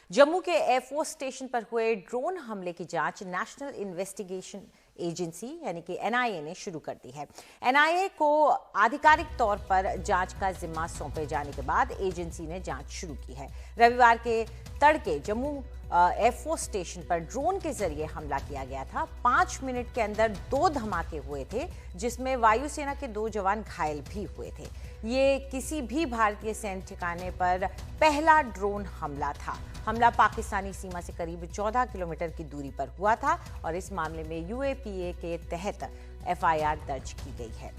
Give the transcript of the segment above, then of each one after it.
जम्मू के air force station पर हुए ड्रोन हमले की जांच नेशनल इन्वेस्टिगेशन एजेंसी यानी कि एनआईए ने शुरू कर दी है। एनआईए को आधिकारिक तौर पर जांच का जिम्मा सौंपे जाने के बाद एजेंसी ने जांच शुरू की है। रविवार के तड़के जम्मू एयरफोर्स स्टेशन पर ड्रोन के जरिए हमला किया गया था। 5 मिनट के अंदर 2 धमाके हुए थे, जिसमें वायुसेना के 2 जवान घायल भी हुए थे। ये किसी भी भारतीय सैन्य ठिकाने पर पहला ड्रोन हमला था। हमला पाकिस्तानी सीमा से करीब 14 किलोमीटर की दूरी पर हुआ था और इस मामले में यूएपीए के तहत एफआईआर दर्ज की गई है।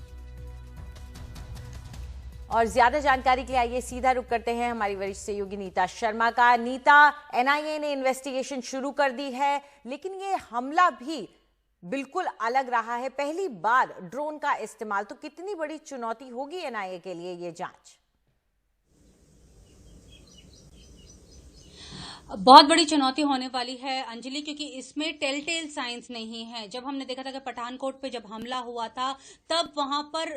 और ज्यादा जानकारी के लिए आइए सीधा रुख करते हैं हमारी वरिष्ठ सहयोगी नीता शर्मा का। नीता, एनआईए ने इन्वेस्टिगेशन शुरू कर दी है, लेकिन ये हमला भी बिल्कुल अलग रहा है। पहली बार ड्रोन का इस्तेमाल, तो कितनी बड़ी चुनौती होगी एनआईए के लिए ये जांच? बहुत बड़ी चुनौती होने वाली है अंजलि, क्योंकि इसमें टेल साइंस नहीं है। जब हमने देखा था कि पठानकोट पे जब हमला हुआ था, तब वहां पर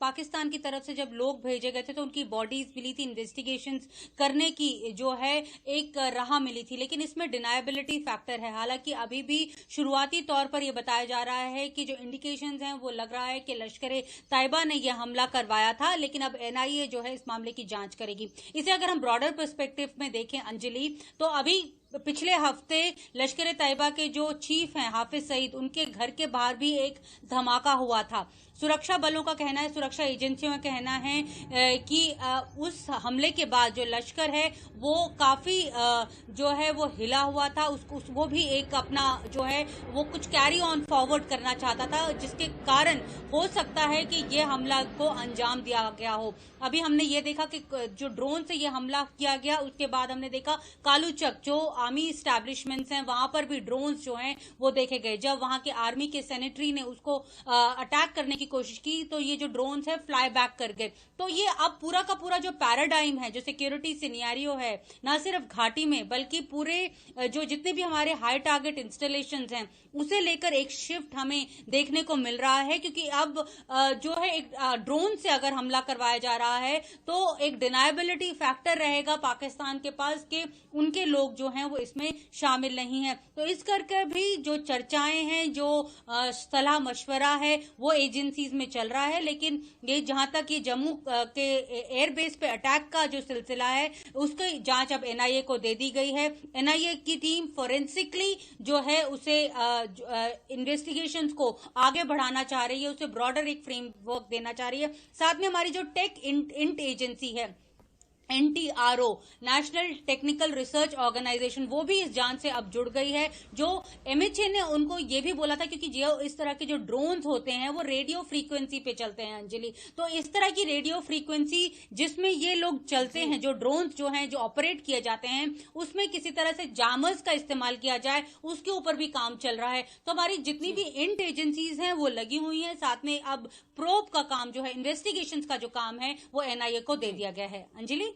पाकिस्तान की तरफ से जब लोग भेजे गए थे तो उनकी बॉडीज मिली थी, इन्वेस्टिगेशंस करने की जो है एक राह मिली थी। लेकिन इसमें डिनायबिलिटी फैक्टर है। हालांकि अभी भी शुरुआती तौर पर यह बताया जा रहा है कि जो इंडिकेशंस हैं वो लग रहा है कि लश्कर तैयबा ने यह हमला करवाया था, लेकिन अब एनआईए जो है इस मामले की जांच करेगी। इसे अगर हम ब्रॉडर पर्सपेक्टिव में देखें अंजलि, तो अभी पिछले हफ्ते लश्कर तैयबा के जो चीफ हैं हाफिज सईद, उनके घर के बाहर भी एक धमाका हुआ था। सुरक्षा बलों का कहना है, सुरक्षा एजेंसियों का कहना है कि उस हमले के बाद जो लश्कर है वो काफी जो है वो हिला हुआ था। वो भी एक अपना जो है वो कुछ कैरी ऑन फॉरवर्ड करना चाहता था, जिसके कारण हो सकता है कि ये हमला को अंजाम दिया गया हो। अभी हमने ये देखा कि जो ड्रोन से ये हमला किया गया, उसके बाद हमने देखा कालूचक जो आर्मी स्टैब्लिशमेंट्स हैं वहां पर भी ड्रोन्स जो हैं वो देखे गए। जब वहां के आर्मी के सेनेटरी ने उसको अटैक करने की कोशिश की तो ये जो ड्रोन्स है फ्लाई बैक कर गए। तो ये अब पूरा का पूरा जो पैराडाइम है, जो सिक्योरिटी सिनेरियो है, ना सिर्फ घाटी में बल्कि पूरे जो जितने भी हमारे हाई टारगेट इंस्टॉलेशंस हैं उसे लेकर एक शिफ्ट हमें देखने को मिल रहा है। क्योंकि अब जो है एक ड्रोन से अगर हमला करवाया जा रहा है तो एक डिनायबिलिटी फैक्टर रहेगा पाकिस्तान के पास कि उनके लोग जो हैं वो इसमें शामिल नहीं है। तो इस करके भी जो चर्चाएं हैं, जो सलाह मशवरा है वो एजेंसीज में चल रहा है। लेकिन ये जहां तक ये जम्मू के एयरबेस पे अटैक का जो सिलसिला है उसकी जांच अब एनआईए को दे दी गई है। एनआईए की टीम फोरेंसिकली जो है उसे इन्वेस्टिगेशंस को आगे बढ़ाना चाह रही है, उसे ब्रॉडर एक फ्रेमवर्क देना चाह रही है। साथ में हमारी जो टेक इंट एजेंसी है NTRO, national technical research organisation, वो भी इस जांच से अब जुड़ गई है। जो MHA ने उनको ये भी बोला था, क्योंकि जो इस तरह के जो ड्रोन्स होते हैं वो रेडियो फ्रीक्वेंसी पे चलते हैं अंजलि, तो इस तरह की रेडियो फ्रीक्वेंसी जिसमें ये लोग चलते हैं, जो ड्रोन्स जो हैं जो ऑपरेट किए जाते हैं, उसमें किसी तरह से जामर्स का इस्तेमाल किया जाए, उसके ऊपर भी काम चल रहा है। तो हमारी जितनी भी इंट एजेंसीज हैं वो लगी हुई हैं। साथ में अब प्रोब का काम जो है, इन्वेस्टिगेशन का जो काम है वो NIA को दे दिया गया है अंजलि।